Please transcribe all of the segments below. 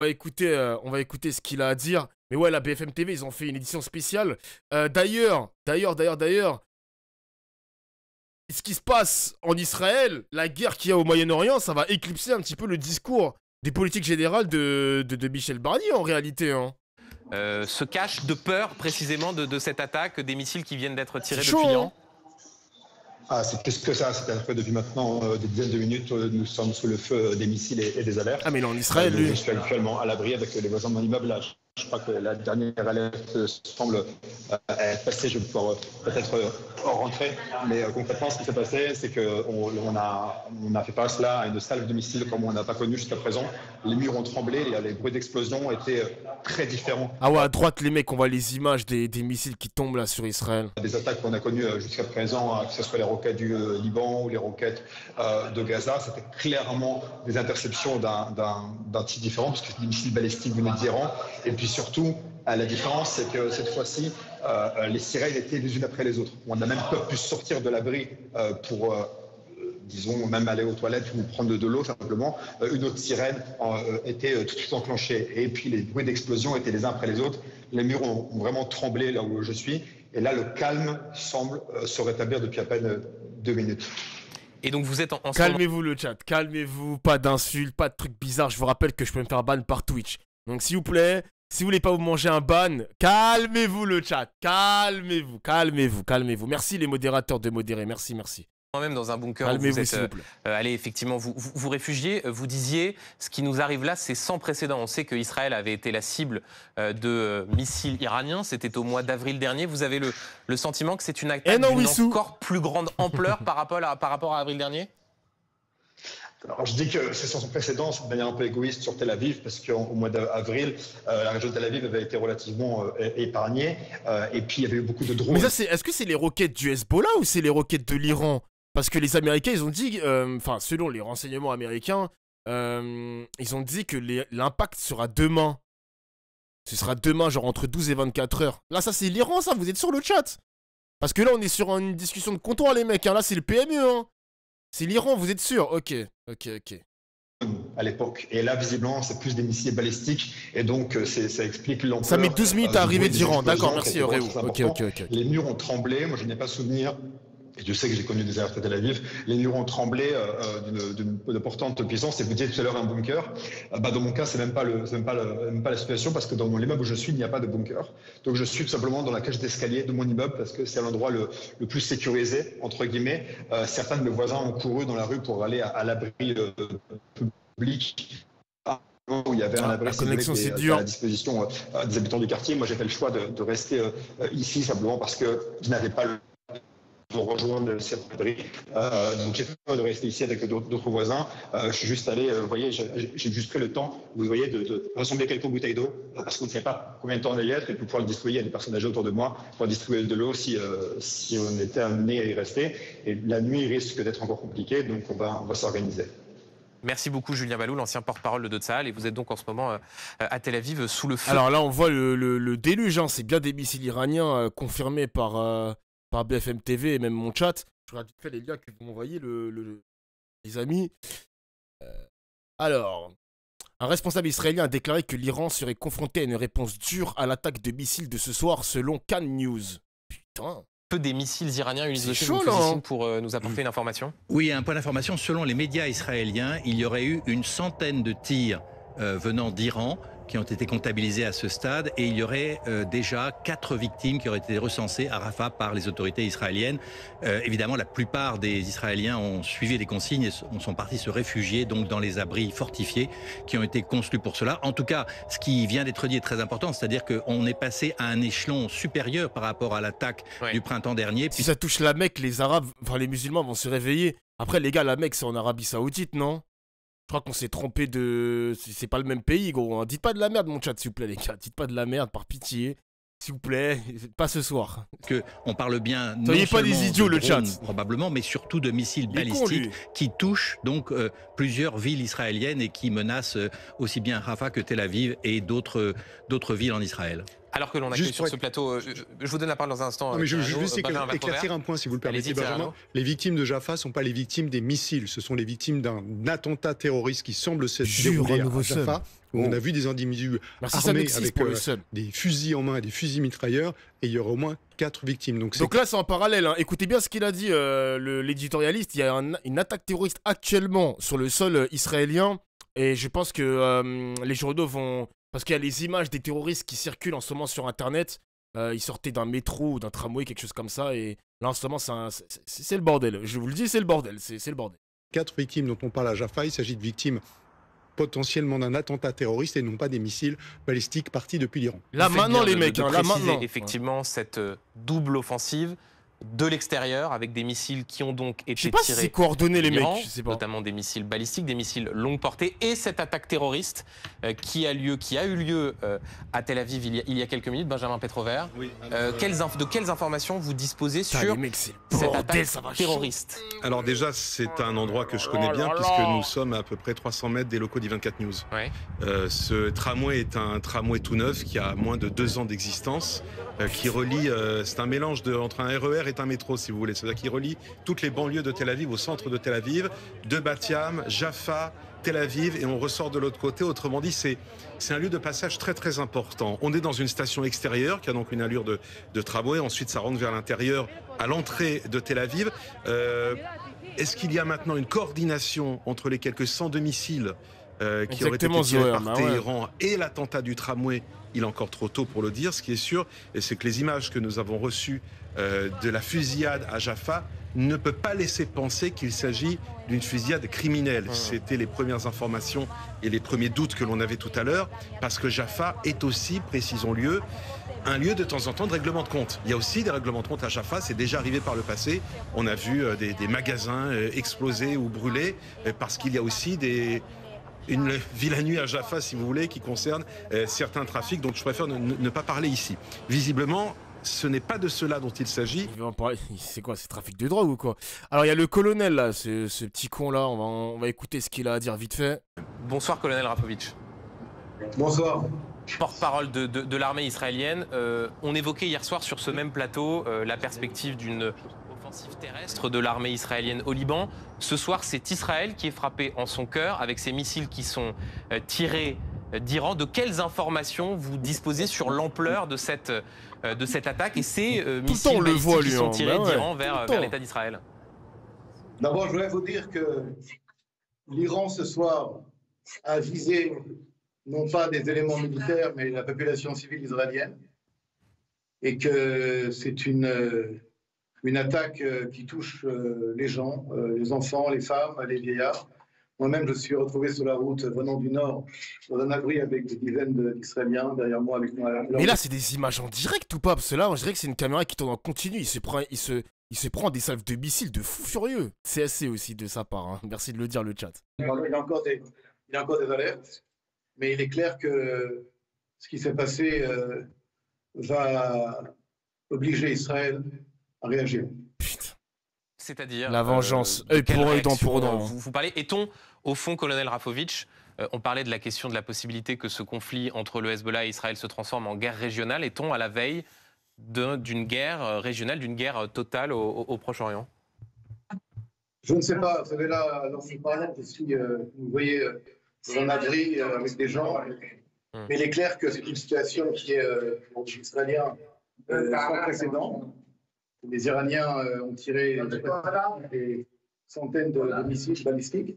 On va écouter ce qu'il a à dire. Mais ouais, la BFM TV, ils ont fait une édition spéciale. D'ailleurs, ce qui se passe en Israël, la guerre qu'il y a au Moyen-Orient, ça va éclipser un petit peu le discours des politiques générales de Michel Barnier, en réalité. Hein. Se cache de peur, précisément, de cette attaque, des missiles qui viennent d'être tirés C'est chaud, depuis hein. l'Iran. Ah, c'est plus que ça. C'est-à-dire que depuis maintenant des dizaines de minutes, nous sommes sous le feu des missiles et des alertes. Ah, mais il est en Israël, lui. Je suis actuellement à l'abri avec les voisins de mon immeuble. Là. Je crois que la dernière alerte semble être passée. Je vais pouvoir peut-être rentrer. Mais concrètement, ce qui s'est passé, c'est qu'on a fait face là à une salve de missiles comme on n'a pas connu jusqu'à présent. Les murs ont tremblé, les bruits d'explosion étaient très différents. Ah ouais, à droite, les mecs, on voit les images des missiles qui tombent là sur Israël. Des attaques qu'on a connues jusqu'à présent, que ce soit les roquettes du Liban ou les roquettes de Gaza, c'était clairement des interceptions d'un type différent, parce que c'est des missiles balistiques venaient d'Iran. Et puis surtout, la différence, c'est que cette fois-ci, les sirènes étaient les unes après les autres. On n'a même pas pu sortir de l'abri pour... disons, même aller aux toilettes ou prendre de l'eau simplement, une autre sirène était tout de suite enclenchée. Et puis les bruits d'explosion étaient les uns après les autres. Les murs ont vraiment tremblé là où je suis. Et là, le calme semble se rétablir depuis à peine 2 minutes. Et donc vous êtes en Calmez-vous le chat, calmez-vous, pas d'insultes, pas de trucs bizarres. Je vous rappelle que je peux me faire ban par Twitch. Donc s'il vous plaît, si vous voulez pas vous manger un ban, calmez-vous le chat, calmez-vous. Merci les modérateurs de modérer, merci. Moi-même dans un bunker, Calmez-vous, vous s'il vous êtes plaît. allez effectivement vous réfugier. Vous disiez, ce qui nous arrive là, c'est sans précédent. On sait qu'Israël avait été la cible de missiles iraniens. C'était au mois d'avril dernier. Vous avez le sentiment que c'est une attaque d'une encore plus grande ampleur par rapport à avril dernier? Alors je dis que c'est sans précédent, c'est de manière un peu égoïste sur Tel Aviv, parce qu'au mois d'avril, la région de Tel Aviv avait été relativement épargnée, et puis il y avait eu beaucoup de drones. Mais ça, est-ce que c'est les roquettes du Hezbollah ou c'est les roquettes de l'Iran? Parce que les Américains, ils ont dit, enfin, selon les renseignements américains, ils ont dit que l'impact sera demain. Ce sera demain, genre entre 12 et 24 heures. Là, ça, c'est l'Iran, ça, vous êtes sur le chat. Parce que là, on est sur une discussion de comptoir, les mecs, hein. Là, c'est le PME, hein. C'est l'Iran, vous êtes sûr? Ok. À l'époque. Et là, visiblement, c'est plus des missiles balistiques. Et donc, ça explique l'ampleur. Ça met 12 minutes à arriver d'Iran. D'accord, merci, Réou. Ok. Les murs ont tremblé. Moi, je n'ai pas souvenir. Et je sais que j'ai connu des alertes à Tel Aviv. Les murs ont tremblé d'une importante puissance. Et vous disiez tout à l'heure un bunker. Dans mon cas, c'est même pas la situation, parce que dans l'immeuble où je suis, il n'y a pas de bunker. Donc je suis tout simplement dans la cage d'escalier de mon immeuble, parce que c'est l'endroit le plus sécurisé, entre guillemets. Certains de mes voisins ont couru dans la rue pour aller à l'abri public. Où il y avait un abri à la disposition des habitants du quartier. Moi, j'ai fait le choix de rester ici, simplement parce que je n'avais pas le pour rejoindre cet abri. Donc j'ai fait le choix de rester ici avec d'autres voisins. Je suis juste allé, vous voyez, j'ai juste pris le temps, vous voyez, de rassembler quelques bouteilles d'eau, parce qu'on ne sait pas combien de temps on allait être, et pour pouvoir le distribuer à des personnes âgées autour de moi, pour distribuer de l'eau si on était amené à y rester. Et la nuit risque d'être encore compliquée, donc on va s'organiser. Merci beaucoup Julien Ballou, l'ancien porte-parole de Tsahal, et vous êtes donc en ce moment à Tel Aviv sous le feu. Alors là, on voit le déluge, hein. C'est bien des missiles iraniens confirmés par BFM TV et même mon chat. Je regarde vite fait les liens que vous m'envoyez, les amis. Alors, un responsable israélien a déclaré que l'Iran serait confronté à une réponse dure à l'attaque de missiles de ce soir, selon Can News. Putain. Peu des missiles iraniens utilisés pour nous apporter une information. Oui, un point d'information. Selon les médias israéliens, il y aurait eu une centaine de tirs venant d'Iran qui ont été comptabilisés à ce stade, et il y aurait déjà 4 victimes qui auraient été recensées à Rafah par les autorités israéliennes. Évidemment, la plupart des Israéliens ont suivi les consignes et sont partis se réfugier donc dans les abris fortifiés qui ont été construits pour cela. En tout cas, ce qui vient d'être dit est très important, c'est-à-dire qu'on est passé à un échelon supérieur par rapport à l'attaque du printemps dernier. Si ça touche la Mecque, les Arabes, enfin les musulmans vont se réveiller. Après, les gars, la Mecque, c'est en Arabie Saoudite, non? Je crois qu'on s'est trompé de... C'est pas le même pays, gros. Dites pas de la merde, mon chat, s'il vous plaît, les gars. Dites pas de la merde, par pitié. S'il vous plaît, pas ce soir. On parle bien non soyez pas des idiots, de drones, le chat. probablement, mais surtout de missiles balistiques qui touchent donc plusieurs villes israéliennes et qui menacent aussi bien Rafah que Tel Aviv et d'autres villes en Israël. Alors que l'on accueille sur ce plateau, je vous donne la parole dans un instant. Non, mais je veux juste éclaircir un point, si vous le permettez, Benjamin. Les victimes de Jaffa ne sont pas les victimes des missiles, ce sont les victimes d'un attentat terroriste qui semble s'être déroulé à Jaffa, où on a vu des individus armés avec des fusils en main et des fusils mitrailleurs, et il y aura au moins 4 victimes. Donc là, c'est en parallèle. Hein. Écoutez bien ce qu'il a dit, l'éditorialiste. Il y a une attaque terroriste actuellement sur le sol israélien, et je pense que les journaux vont... Parce qu'il y a les images des terroristes qui circulent en ce moment sur Internet. Ils sortaient d'un métro ou d'un tramway, quelque chose comme ça. Et là, en ce moment, c'est le bordel. Je vous le dis, c'est le bordel. C'est le bordel. 4 victimes dont on parle à Jaffa, il s'agit de victimes potentiellement d'un attentat terroriste et non pas des missiles balistiques partis depuis l'Iran. Là maintenant, les mecs, là maintenant. Effectivement, cette double offensive de l'extérieur avec des missiles qui ont donc été tirés. Je sais pas si c'est coordonné les mecs, je sais pas. Notamment des missiles balistiques, des missiles longue portée et cette attaque terroriste qui a eu lieu à Tel Aviv il y a quelques minutes. Benjamin Petrover, oui, de quelles informations vous disposez sur cette attaque terroriste? Alors déjà, c'est un endroit que je connais bien puisque nous sommes à peu près 300 mètres des locaux d'I24 News. Ouais. Ce tramway est un tramway tout neuf qui a moins de 2 ans d'existence, qui relie, c'est un mélange entre un RER et un métro, si vous voulez. C'est-à-dire qu'il relie toutes les banlieues de Tel Aviv au centre de Tel Aviv, de Bat Yam, Jaffa, Tel Aviv, et on ressort de l'autre côté. Autrement dit, c'est un lieu de passage très très important. On est dans une station extérieure qui a donc une allure de tramway. Ensuite, ça rentre vers l'intérieur à l'entrée de Tel Aviv. Est-ce qu'il y a maintenant une coordination entre les quelques 102 missiles qui auraient été tirés par Téhéran et l'attentat du tramway? Il est encore trop tôt pour le dire. Ce qui est sûr, c'est que les images que nous avons reçues de la fusillade à Jaffa ne peut pas laisser penser qu'il s'agit d'une fusillade criminelle. C'était les premières informations et les premiers doutes que l'on avait tout à l'heure, parce que Jaffa est aussi, précisons-le, un lieu de temps en temps de règlement de compte. Il y a aussi des règlements de compte à Jaffa, c'est déjà arrivé par le passé. On a vu des magasins exploser ou brûler, parce qu'il y a aussi une vilaine nuit à Jaffa, si vous voulez, qui concerne certains trafics dont je préfère ne pas parler ici. Visiblement, ce n'est pas de cela dont il s'agit. C'est quoi, c'est trafic de drogue ou quoi? Alors il y a le colonel là, ce petit con là, on va écouter ce qu'il a à dire vite fait. Bonsoir colonel Rafovitch. Bonsoir. Porte-parole de l'armée israélienne. On évoquait hier soir sur ce même plateau la perspective d'une offensive terrestre de l'armée israélienne au Liban. Ce soir, c'est Israël qui est frappé en son cœur avec ces missiles qui sont tirés d'Iran. De quelles informations vous disposez sur l'ampleur de cette attaque et ces missiles balistiques qui sont tirés d'Iran vers l'État d'Israël? D'abord, je voulais vous dire que l'Iran, ce soir, a visé non pas des éléments militaires, mais la population civile israélienne, et que c'est une attaque qui touche les gens, les enfants, les femmes, les vieillards. Moi-même, je suis retrouvé sur la route venant du Nord, dans un abri avec des dizaines d'Israéliens derrière moi. Avec moi. Mais là, c'est des images en direct ou pas? Parce que là, on dirait que c'est une caméra qui tourne en continu. Il se prend des salves de missiles de fou furieux. C'est assez aussi de sa part. Hein. Merci de le dire, le chat. Il y a encore des alertes, mais il est clair que ce qui s'est passé va obliger Israël à réagir. Putain. C'est-à-dire la vengeance, œil pour œil, dent pour dent. Vous parlez, est-on, au fond, colonel Rafovitch, on parlait de la question de la possibilité que ce conflit entre le Hezbollah et Israël se transforme en guerre régionale. Est-on à la veille d'une guerre régionale, d'une guerre totale au Proche-Orient? Je ne sais pas. Vous savez, là, dans ce parlant, vous voyez, dans un abri avec des gens. Mais il est clair que c'est une situation qui est, pour les Israéliens, sans précédent. Les Iraniens ont tiré des centaines de missiles balistiques.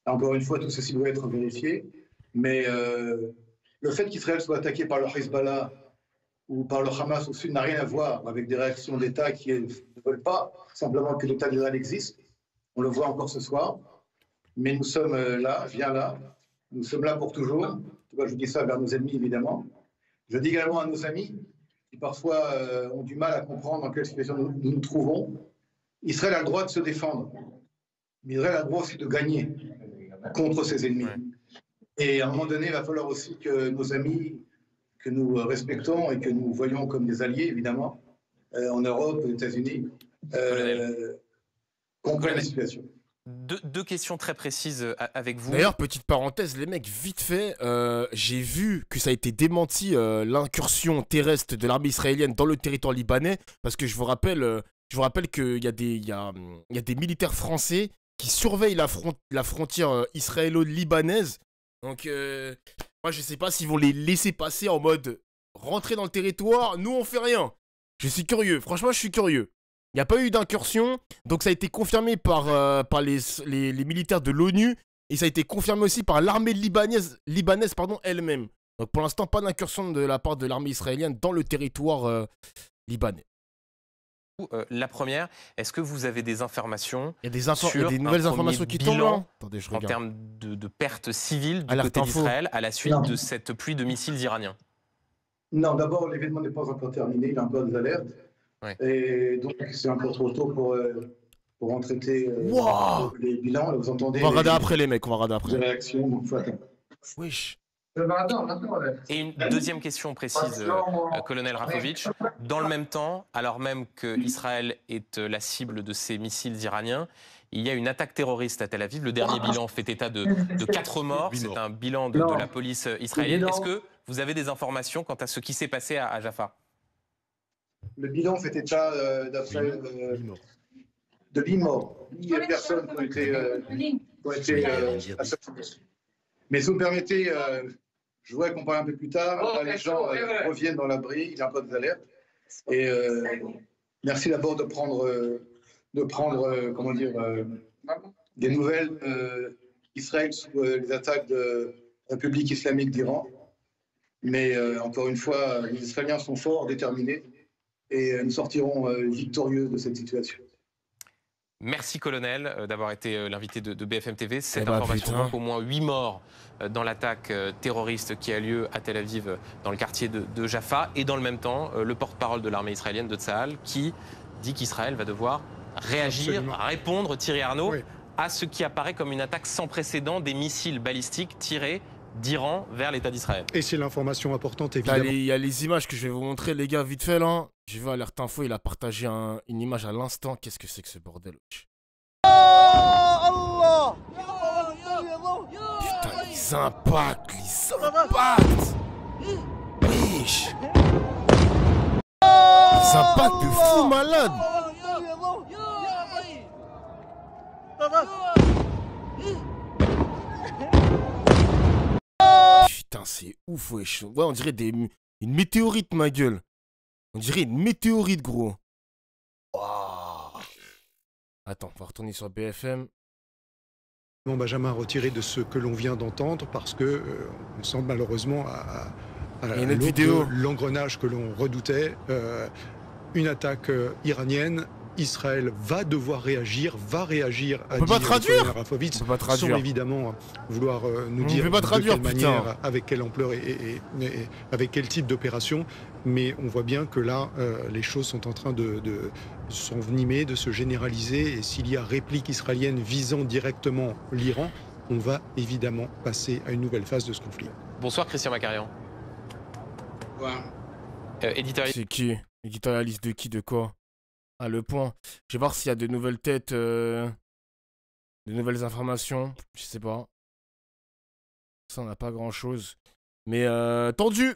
Encore une fois, tout ceci doit être vérifié. Mais le fait qu'Israël soit attaqué par le Hezbollah ou par le Hamas au sud n'a rien à voir avec des réactions d'État qui ne veulent pas simplement que l'État d'Israël existe. On le voit encore ce soir. Mais nous sommes là, bien là. Nous sommes là pour toujours. En tout cas, je dis ça vers nos ennemis, évidemment. Je dis également à nos amis qui parfois ont du mal à comprendre dans quelle situation nous nous trouvons. Israël a le droit de se défendre, mais Israël a le droit aussi de gagner contre ses ennemis. Et à un moment donné, il va falloir aussi que nos amis, que nous respectons et que nous voyons comme des alliés, évidemment, en Europe, aux États-Unis, comprennent la situation. Deux questions très précises avec vous. D'ailleurs, petite parenthèse, les mecs, vite fait, j'ai vu que ça a été démenti, l'incursion terrestre de l'armée israélienne dans le territoire libanais, parce que je vous rappelle qu'il y a des militaires français qui surveillent la frontière israélo-libanaise. Donc, moi, je sais pas s'ils vont les laisser passer en mode rentrer dans le territoire, nous on fait rien. Je suis curieux, franchement, je suis curieux. Il n'y a pas eu d'incursion, donc ça a été confirmé par les militaires de l'ONU, et ça a été confirmé aussi par l'armée libanaise elle-même. Donc pour l'instant, pas d'incursion de la part de l'armée israélienne dans le territoire libanais. La première, est-ce que vous avez des informations Il y a des nouvelles informations qui tombent là. Attendez, je regarde. En termes de pertes civiles du côté d'Israël à la suite de cette pluie de missiles iraniens? Non, d'abord, l'événement n'est pas encore terminé, il y a encore des alertes. Ouais. Et donc, c'est un peu trop tôt pour en traiter les bilans. Vous entendez, on va regarder après, les mecs, on va regarder après. Les réactions, donc faut attendre. Wesh. Et une deuxième question précise, colonel Rafovitch. Dans le même temps, alors même qu'Israël est la cible de ces missiles iraniens, il y a une attaque terroriste à Tel Aviv. Le dernier bilan fait état de 4 morts. C'est un bilan de la police israélienne. Est-ce que vous avez des informations quant à ce qui s'est passé à Jaffa? Le bilan fait état de 8 morts. 8 personnes qui ont été assassinées. Mais si vous me permettez, je voudrais qu'on parle un peu plus tard. Les gens reviennent dans l'abri, il y a un peu d'alerte. Et merci d'abord de prendre comment dire, des nouvelles d'Israël sous les attaques de la République islamique d'Iran. Mais encore une fois, les Israéliens sont forts, déterminés. Et nous sortirons victorieux de cette situation. Merci, colonel, d'avoir été l'invité de BFM TV. Cette information donc au moins 8 morts dans l'attaque terroriste qui a lieu à Tel Aviv, dans le quartier de Jaffa. Et dans le même temps, le porte-parole de l'armée israélienne de Tsahal qui dit qu'Israël va devoir réagir, répondre, Thierry Arnaud, à ce qui apparaît comme une attaque sans précédent des missiles balistiques tirés d'Iran vers l'État d'Israël. Et c'est l'information importante, évidemment. Il y a les images que je vais vous montrer, les gars, vite fait, là. J'ai vu Alerte Info, il a partagé une image à l'instant. Qu'est-ce que c'est que ce bordel? Putain, les impacts. Wesh. Les impacts de fou malade. Putain, c'est ouf, wesh. Ouais, on dirait une météorite, ma gueule. On dirait une météorite, gros. Wow. Attends, on va retourner sur BFM. Benjamin retiré de ce que l'on vient d'entendre parce que on semble malheureusement à l'engrenage que l'on redoutait. Une attaque iranienne. Israël va devoir réagir, va réagir à dire Rafovitch, sans évidemment vouloir nous dire de quelle manière, avec quelle ampleur et avec quel type d'opération. Mais on voit bien que là, les choses sont en train de s'envenimer, de se généraliser. Et s'il y a réplique israélienne visant directement l'Iran, on va évidemment passer à une nouvelle phase de ce conflit. Bonsoir Christian Macarian. Éditorialiste. C'est qui? Éditorialiste de qui? De quoi? Ah, Le Point. Je vais voir s'il y a de nouvelles têtes, de nouvelles informations. Je sais pas. Ça, on n'a pas grand-chose. Mais tendu.